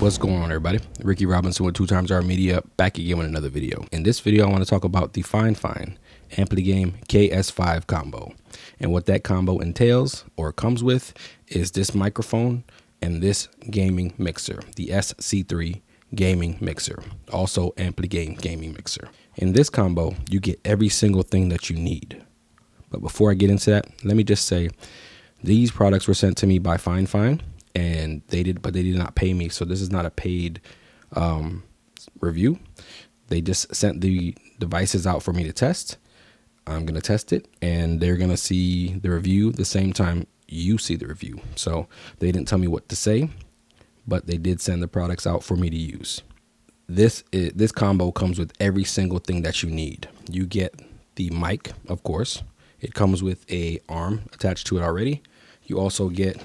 What's going on, everybody? Ricky Robinson with 2XR Media, back again with another video. In this video, I want to talk about the FiFine AM8 KS5 combo. And what that combo entails or comes with is this microphone and this gaming mixer, the SC3 Gaming mixer, also AMBITFUL gaming mixer. In this combo, you get every single thing that you need. But before I get into that, let me just say these products were sent to me by FiFine. And they did not pay me. So this is not a paid review. They just sent the devices out for me to test. I'm going to test it and they're going to see the review the same time you see the review. So they didn't tell me what to say, but they did send the products out for me to use. This combo comes with every single thing that you need. You get the mic, of course. It comes with a arm attached to it already. You also get,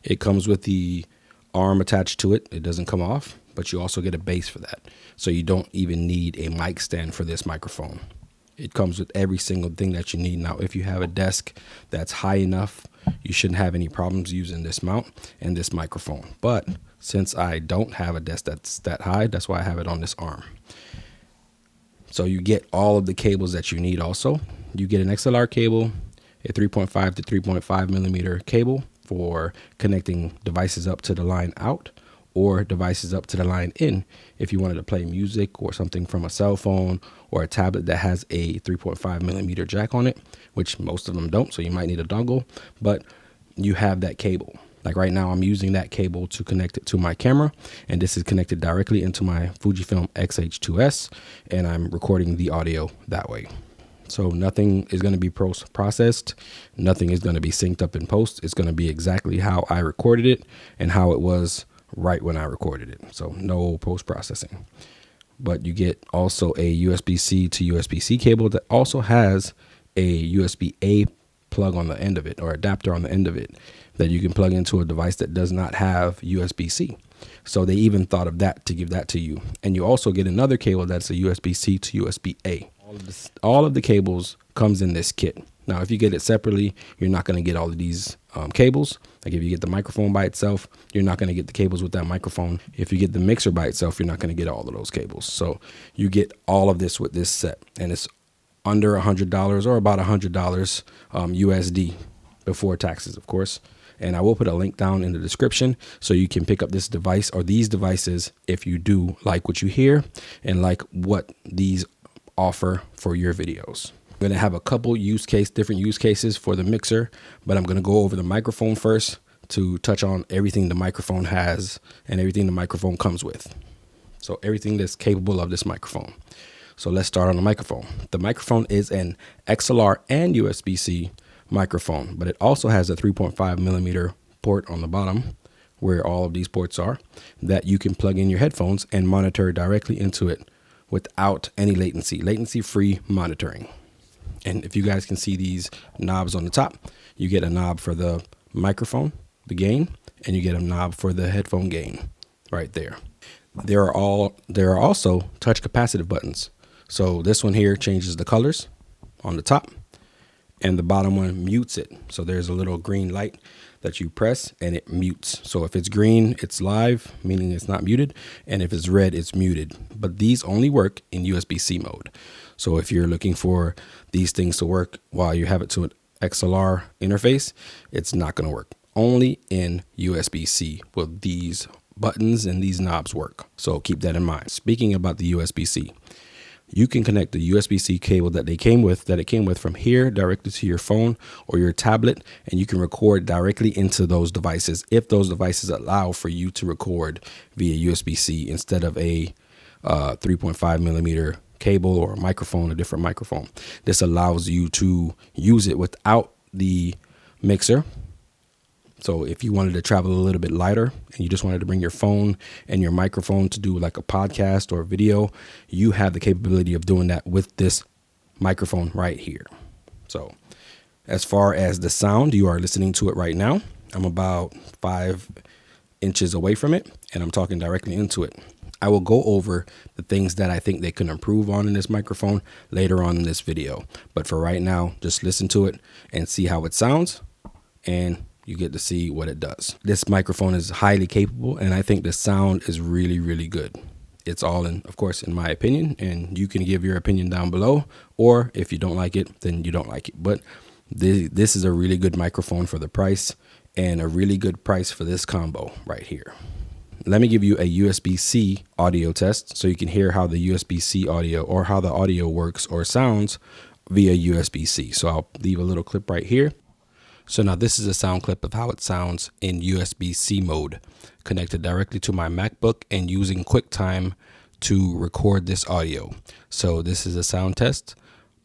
it comes with the arm attached to it. It doesn't come off, but you also get a base for that. So you don't even need a mic stand for this microphone. It comes with every single thing that you need. Now, if you have a desk that's high enough, you shouldn't have any problems using this mount and this microphone. But since I don't have a desk that's that high, that's why I have it on this arm. So you get all of the cables that you need also. You get an XLR cable, a 3.5 to 3.5 millimeter cable for connecting devices up to the line out or devices up to the line in if you wanted to play music or something from a cell phone or a tablet that has a 3.5 millimeter jack on it, which most of them don't, so you might need a dongle, but you have that cable. Like right now, I'm using that cable to connect it to my camera, and this is connected directly into my FUJIFILM X-H2S, and I'm recording the audio that way. So nothing is going to be processed. Nothing is going to be synced up in post. It's going to be exactly how I recorded it and how it was right when I recorded it. So no post processing. But you get also a USB-C to USB-C cable that also has a USB-A plug on the end of it, or adapter on the end of it, that you can plug into a device that does not have USB-C. So they even thought of that to give that to you. And you also get another cable that's a USB-C to USB-A. All of the cables comes in this kit. Now, if you get it separately, you're not going to get all of these cables. Like if you get the microphone by itself, you're not going to get the cables with that microphone. If you get the mixer by itself, you're not going to get all of those cables. So you get all of this with this set, and it's under $100 or about $100 USD before taxes, of course. And I will put a link down in the description so you can pick up this device or these devices if you do like what you hear and like what these offer for your videos. I'm going to have a couple different use cases for the mixer, but I'm going to go over the microphone first to touch on everything the microphone has and everything the microphone comes with. So everything that's capable of this microphone. So let's start on the microphone. The microphone is an XLR and USB-C microphone, but it also has a 3.5 millimeter port on the bottom where all of these ports are that you can plug in your headphones and monitor directly into it without any latency-free monitoring. And if you guys can see these knobs on the top, you get a knob for the microphone, the gain, and you get a knob for the headphone gain right there. There are also touch capacitive buttons. So this one here changes the colors on the top, and the bottom one mutes it. So there's a little green light that you press and it mutes. So if it's green, it's live, meaning it's not muted. And if it's red, it's muted. But these only work in USB-C mode. So if you're looking for these things to work while you have it to an XLR interface, it's not going to work. Only in USB-C will these buttons and these knobs work. So keep that in mind. Speaking about the USB-C, you can connect the USB-C cable that it came with from here directly to your phone or your tablet, and you can record directly into those devices if those devices allow for you to record via USB-C instead of a 3.5 millimeter cable or a microphone, a different microphone. This allows you to use it without the mixer. So if you wanted to travel a little bit lighter and you just wanted to bring your phone and your microphone to do like a podcast or a video, you have the capability of doing that with this microphone right here. So as far as the sound, you are listening to it right now. I'm about 5 inches away from it and I'm talking directly into it. I will go over the things that I think they can improve on in this microphone later on in this video. But for right now, just listen to it and see how it sounds, and you get to see what it does. This microphone is highly capable, and I think the sound is really, really good. It's all in, of course, in my opinion, and you can give your opinion down below, or if you don't like it, then you don't like it. But this is a really good microphone for the price, and a really good price for this combo right here. Let me give you a USB-C audio test so you can hear how the USB-C audio, or how the audio works or sounds via USB-C. So I'll leave a little clip right here. So now this is a sound clip of how it sounds in USB-C mode, connected directly to my MacBook and using QuickTime to record this audio. So this is a sound test.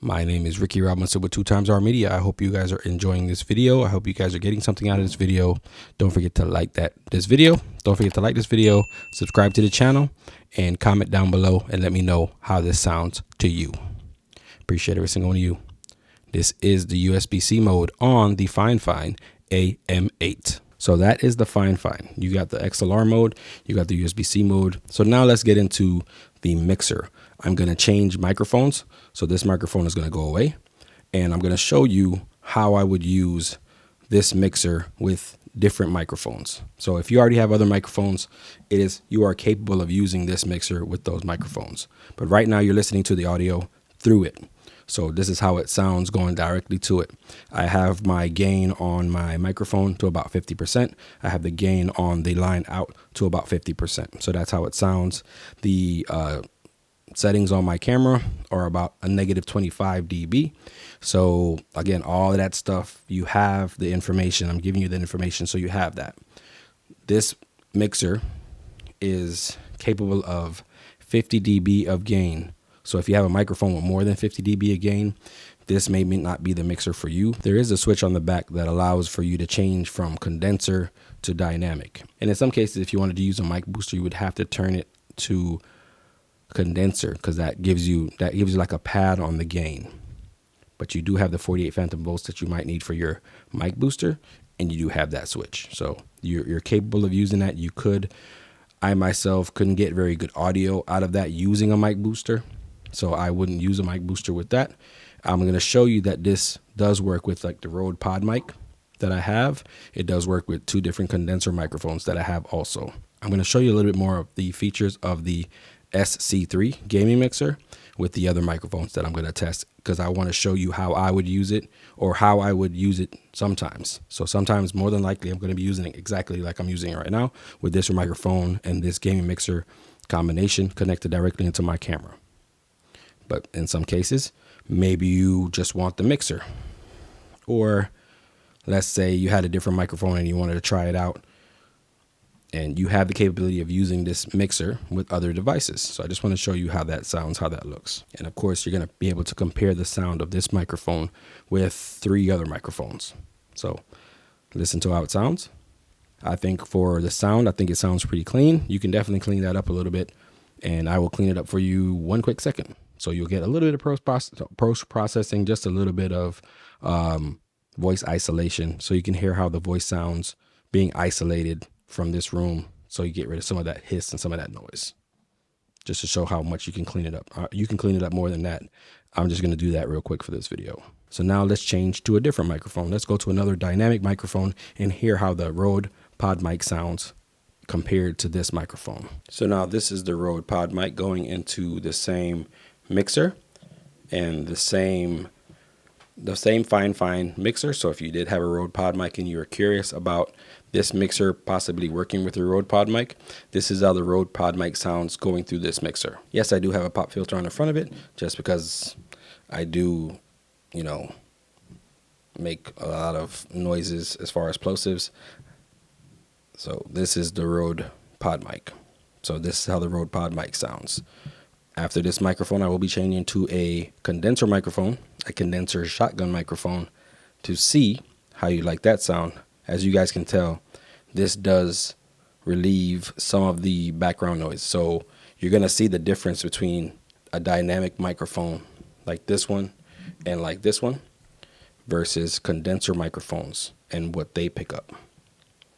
My name is Ricky Robinson with 2XR Media. I hope you guys are enjoying this video. I hope you guys are getting something out of this video. Don't forget to like this video. Don't forget to like this video, subscribe to the channel, and comment down below and let me know how this sounds to you. Appreciate every single one of you. This is the USB-C mode on the FiFine AM8. So that is the FiFine. You got the XLR mode, you got the USB-C mode. So now let's get into the mixer. I'm going to change microphones. So this microphone is going to go away, and I'm going to show you how I would use this mixer with different microphones. So if you already have other microphones, you are capable of using this mixer with those microphones. But right now you're listening to the audio through it. So this is how it sounds going directly to it. I have my gain on my microphone to about 50%. I have the gain on the line out to about 50%. So that's how it sounds. The settings on my camera are about a -25 dB. So again, all of that stuff, you have the information. I'm giving you the information so you have that. This mixer is capable of 50 dB of gain. So if you have a microphone with more than 50 dB of gain, this may not be the mixer for you. There is a switch on the back that allows for you to change from condenser to dynamic. And in some cases, if you wanted to use a mic booster, you would have to turn it to condenser, because that gives you like a pad on the gain. But you do have the 48 phantom volts that you might need for your mic booster, and you do have that switch. So you're capable of using that. You could. I myself couldn't get very good audio out of that using a mic booster, so I wouldn't use a mic booster with that. I'm going to show you that this does work with like the Rode Podmic that I have. It does work with 2 different condenser microphones that I have also. I'm going to show you a little bit more of the features of the SC3 gaming mixer with the other microphones that I'm going to test, because I want to show you how I would use it, or how I would use it sometimes. So sometimes, more than likely, I'm going to be using it exactly like I'm using it right now with this microphone and this gaming mixer combination connected directly into my camera. But in some cases, maybe you just want the mixer, or let's say you had a different microphone and you wanted to try it out, and you have the capability of using this mixer with other devices. So I just want to show you how that sounds, how that looks. And of course, you're going to be able to compare the sound of this microphone with 3 other microphones. So listen to how it sounds. I think for the sound, I think it sounds pretty clean. You can definitely clean that up a little bit, and I will clean it up for you one quick second. So you'll get a little bit of post-processing, just a little bit of voice isolation, so you can hear how the voice sounds being isolated from this room, so you get rid of some of that hiss and some of that noise, just to show how much you can clean it up. You can clean it up more than that. I'm just going to do that real quick for this video. So now let's change to a different microphone. Let's go to another dynamic microphone and hear how the Rode Podmic sounds compared to this microphone. So now this is the Rode Podmic going into the same mixer and the same FiFine mixer. So if you did have a Rode Podmic and you were curious about this mixer possibly working with your Rode Podmic, this is how the Rode Podmic sounds going through this mixer. Yes, I do have a pop filter on the front of it, just because I do, make a lot of noises as far as plosives. So this is the Rode Podmic. So this is how the Rode Podmic sounds. After this microphone, I will be changing to a condenser microphone, a condenser shotgun microphone, to see how you like that sound. As you guys can tell, this does relieve some of the background noise. So you're going to see the difference between a dynamic microphone like this one and like this one versus condenser microphones and what they pick up.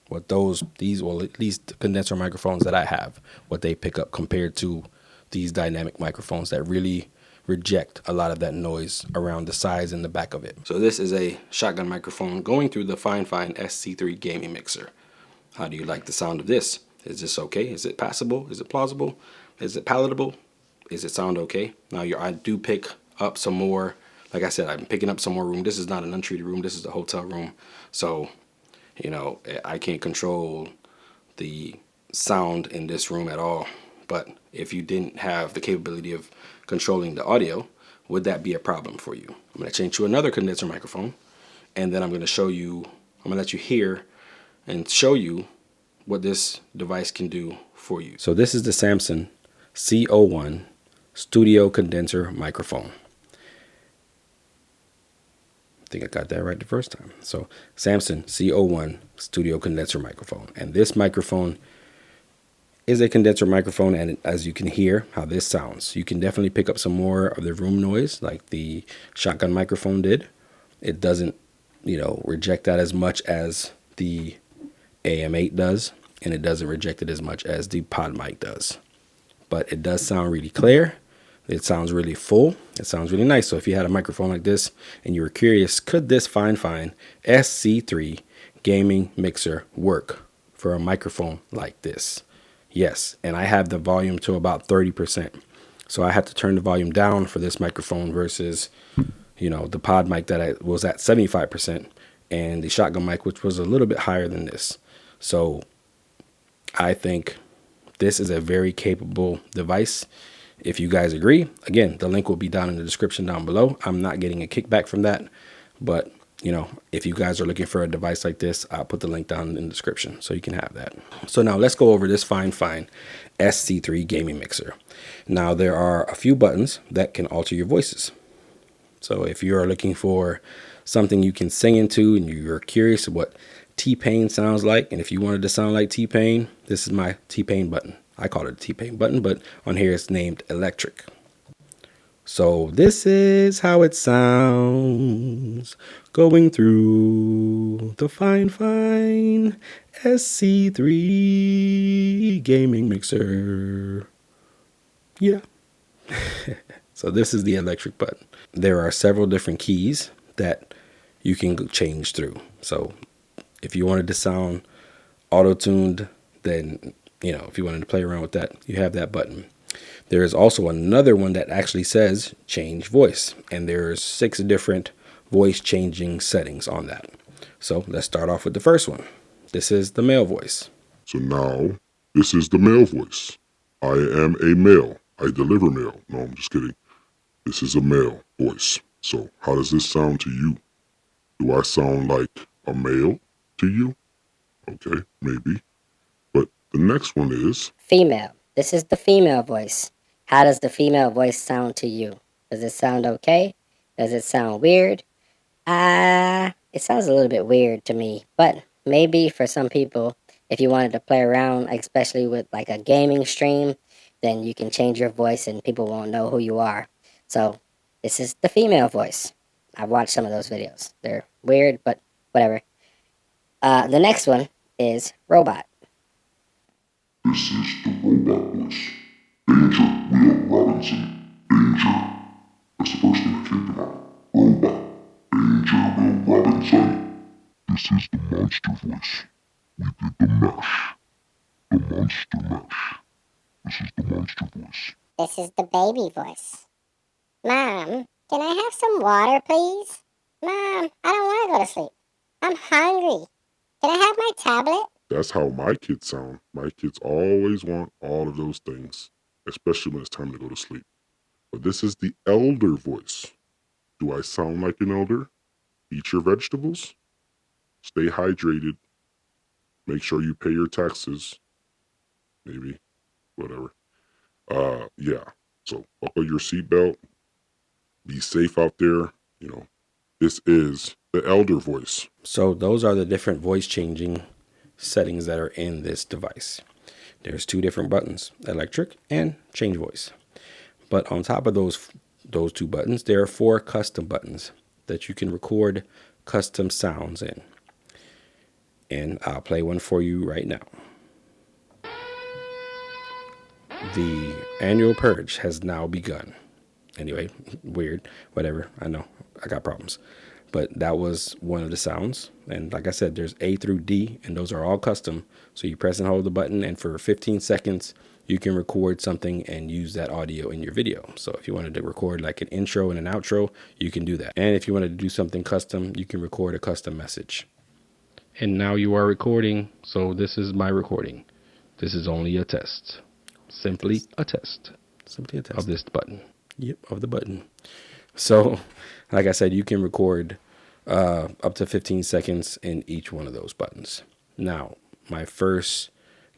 what well, at least the condenser microphones that I have, what they pick up compared to these dynamic microphones that really reject a lot of that noise around the sides and the back of it. So this is a shotgun microphone going through the FiFine SC3 Gaming mixer. How do you like the sound of this? Is this okay? Is it passable? Is it plausible? Is it palatable? Is it sound okay? Now I do pick up some more. Like I said, I'm picking up some more room. This is not an untreated room. This is a hotel room. So, you know, I can't control the sound in this room at all. But if you didn't have the capability of controlling the audio, would that be a problem for you? I'm going to change to another condenser microphone, and then I'm going to show you, I'm going to let you hear and show you what this device can do for you. So this is the Samson C01 studio condenser microphone. I think I got that right the first time. So Samson C01 studio condenser microphone. And this microphone is a condenser microphone, and as you can hear how this sounds, you can definitely pick up some more of the room noise like the shotgun microphone did. It doesn't, you know, reject that as much as the AM8 does, and it doesn't reject it as much as the Podmic does. But it does sound really clear. It sounds really full. It sounds really nice. So if you had a microphone like this and you were curious, could this FiFine SC3 gaming mixer work for a microphone like this? Yes, and I have the volume to about 30%. So I had to turn the volume down for this microphone versus, you know, the Podmic that I was at 75% and the shotgun mic, which was a little bit higher than this. So I think this is a very capable device. If you guys agree, again, the link will be down in the description down below. I'm not getting a kickback from that, but you know, if you guys are looking for a device like this, I'll put the link down in the description so you can have that. So now let's go over this FiFine SC3 gaming mixer. Now there are a few buttons that can alter your voices. So if you are looking for something you can sing into and you're curious what T-Pain sounds like, and if you wanted to sound like T-Pain, this is my T-Pain button. I call it a T-Pain button, but on here it's named electric. So this is how it sounds going through the FiFine SC3 gaming mixer. Yeah. So this is the electric button. There are several different keys that you can change through. So if you wanted to sound auto-tuned, then, you know, if you wanted to play around with that, you have that button. There is also another one that actually says change voice, and there's 6 different voice changing settings on that. So let's start off with the first one. This is the male voice. So now this is the male voice. I am a male. I deliver mail. No, I'm just kidding. This is a male voice. So how does this sound to you? Do I sound like a male to you? Okay, maybe. But the next one is female. This is the female voice. How does the female voice sound to you? Does it sound okay? Does it sound weird? It sounds a little bit weird to me, but maybe for some people, if you wanted to play around, especially with like a gaming stream, then you can change your voice and people won't know who you are. So this is the female voice. I've watched some of those videos. They're weird, but whatever. The next one is robot. this is the robot voice. Danger, Will Robinson. Danger. That's the first thing that came to mind. Robot. Danger, Will Robinson. This is the monster voice. We did the mesh. The monster mesh. This is the monster voice. This is the baby voice. Mom, can I have some water, please? Mom, I don't want to go to sleep. I'm hungry. Can I have my tablet? That's how my kids sound. My kids always want all of those things, especially when it's time to go to sleep. But this is the elder voice. Do I sound like an elder? Eat your vegetables. Stay hydrated. Make sure you pay your taxes. Maybe. Whatever. Yeah. So buckle your seatbelt. Be safe out there. You know, this is the elder voice. So those are the different voice changing settings that are in this device. There's 2 different buttons, electric and change voice. But on top of those 2 buttons, there are 4 custom buttons that you can record custom sounds in. And I'll play one for you right now. The annual purge has now begun. Anyway, weird, whatever. I know I got problems, but that was one of the sounds. And like I said, there's A through D, and those are all custom. So you press and hold the button, and for 15 seconds, you can record something and use that audio in your video. So if you wanted to record like an intro and an outro, you can do that. And if you wanted to do something custom, you can record a custom message. And now you are recording. So this is my recording. This is only a test. Simply a test. Simply a test of this button. Yep, of the button. So, like I said, you can record up to 15 seconds in each one of those buttons. Now, my first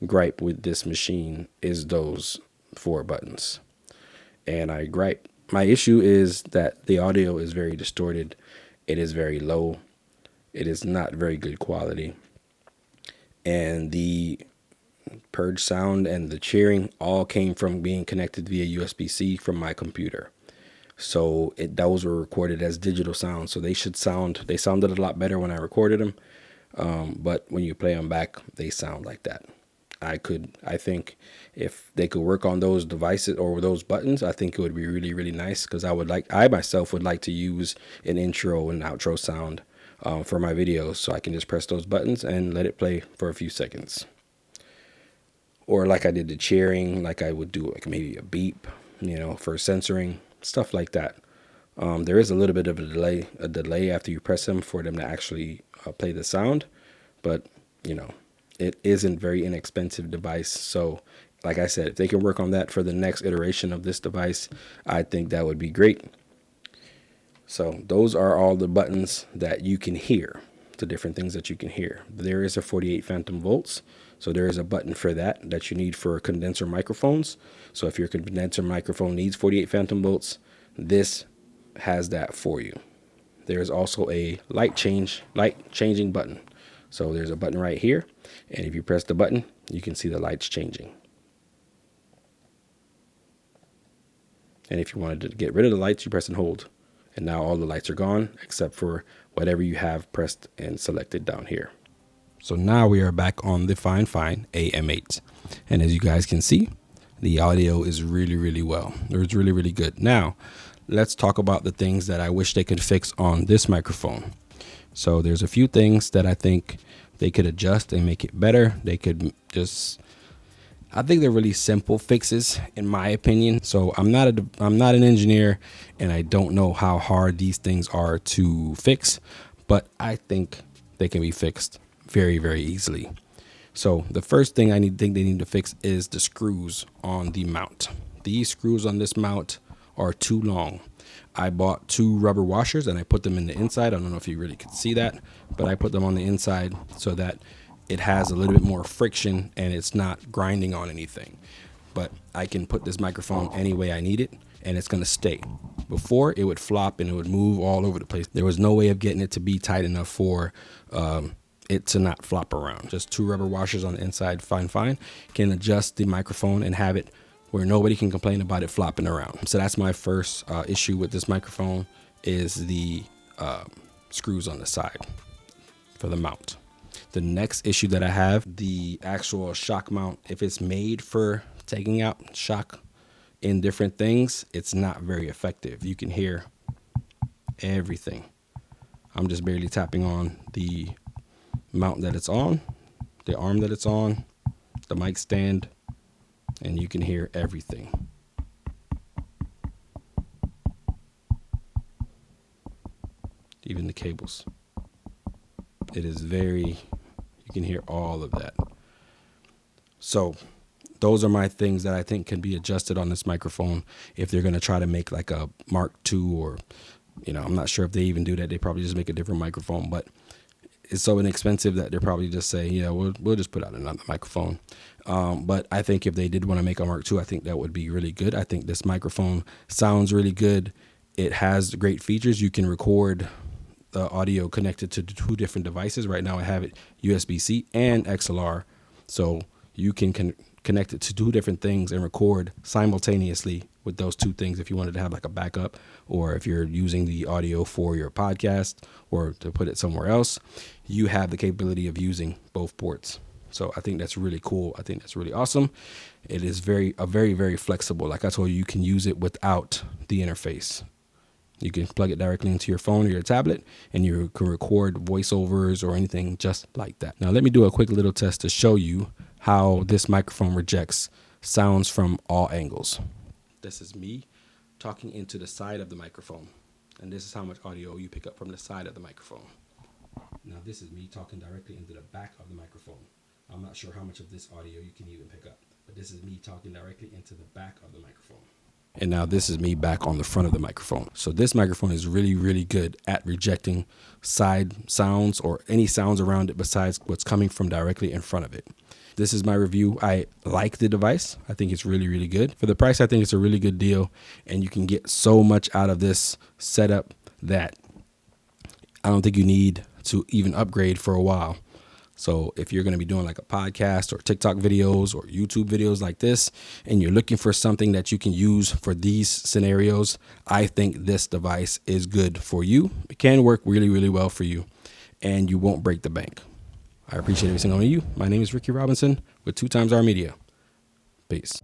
gripe with this machine is those 4 buttons. And I gripe. My issue is that the audio is very distorted. It is very low. It is not very good quality. And the purge sound and the cheering all came from being connected via USB-C from my computer. So those were recorded as digital sounds. So they sounded a lot better when I recorded them. But when you play them back, they sound like that. I think if they could work on those devices or those buttons, I think it would be really, really nice, because I myself would like to use an intro and outro sound for my videos. So I can just press those buttons and let it play for a few seconds. Or like I did the cheering, like I would do like maybe a beep, for censoring, stuff like that. There is a little bit of a delay after you press them for them to actually play the sound. But, it isn't very inexpensive device. So like I said, if they can work on that for the next iteration of this device, I think that would be great. So those are all the buttons that you can hear, the different things that you can hear. There is a 48 phantom volts. So there is a button for that you need for condenser microphones. So if your condenser microphone needs 48 phantom volts, this has that for you. There is also a light changing button. So there's a button right here, and if you press the button, you can see the lights changing. And if you wanted to get rid of the lights, you press and hold. And now all the lights are gone except for whatever you have pressed and selected down here. So now we are back on the FiFine AM8. And as you guys can see, the audio is really, really well. It's really, really good. Now, let's talk about the things that I wish they could fix on this microphone. So there's a few things that I think they could adjust and make it better. They could I think they're really simple fixes, in my opinion. So I'm not an engineer, and I don't know how hard these things are to fix, but I think they can be fixed very, very easily. So the first thing I think they need to fix is the screws on the mount. These screws on this mount are too long. I bought 2 rubber washers and I put them in the inside. I don't know if you really could see that, but I put them on the inside so that it has a little bit more friction and it's not grinding on anything. But I can put this microphone any way I need it, and it's going to stay. Before, it would flop and it would move all over the place. There was no way of getting it to be tight enough for it to not flop around. Just 2 rubber washers on the inside, fine. Can adjust the microphone and have it where nobody can complain about it flopping around. So that's my first issue with this microphone, is the screws on the side for the mount. The next issue that I have, the actual shock mount. If it's made for taking out shock in different things, it's not very effective. You can hear everything. I'm just barely tapping on the mount that it's on, the arm that it's on, the mic stand, and you can hear everything. Even the cables. It is you can hear all of that. So those are my things that I think can be adjusted on this microphone if they're going to try to make like a Mark II, or, I'm not sure if they even do that. They probably just make a different microphone, but it's so inexpensive that they're probably just say, we'll just put out another microphone. But I think if they did want to make a Mark II, I think that would be really good. I think this microphone sounds really good. It has great features. You can record the audio connected to 2 different devices. Right now I have it USB-C and XLR. So you can connect it to 2 different things and record simultaneously with those two things if you wanted to have like a backup, or if you're using the audio for your podcast or to put it somewhere else, you have the capability of using both ports. So I think that's really cool. I think that's really awesome. It is very flexible. Like I told you, you can use it without the interface. You can plug it directly into your phone or your tablet, and you can record voiceovers or anything just like that. Now let me do a quick little test to show you how this microphone rejects sounds from all angles. This is me talking into the side of the microphone, and this is how much audio you pick up from the side of the microphone. Now this is me talking directly into the back of the microphone. I'm not sure how much of this audio you can even pick up, but this is me talking directly into the back of the microphone. And now this is me back on the front of the microphone. So this microphone is really good at rejecting side sounds or any sounds around it besides what's coming from directly in front of it. This is my review. I like the device. I think it's really good. For the price, I think it's a really good deal, and you can get so much out of this setup that I don't think you need to even upgrade for a while. So if you're going to be doing like a podcast or TikTok videos or YouTube videos like this, and you're looking for something that you can use for these scenarios, I think this device is good for you. It can work really well for you, and you won't break the bank. I appreciate every single one of you. My name is Ricky Robinson with 2 Times R Media. Peace.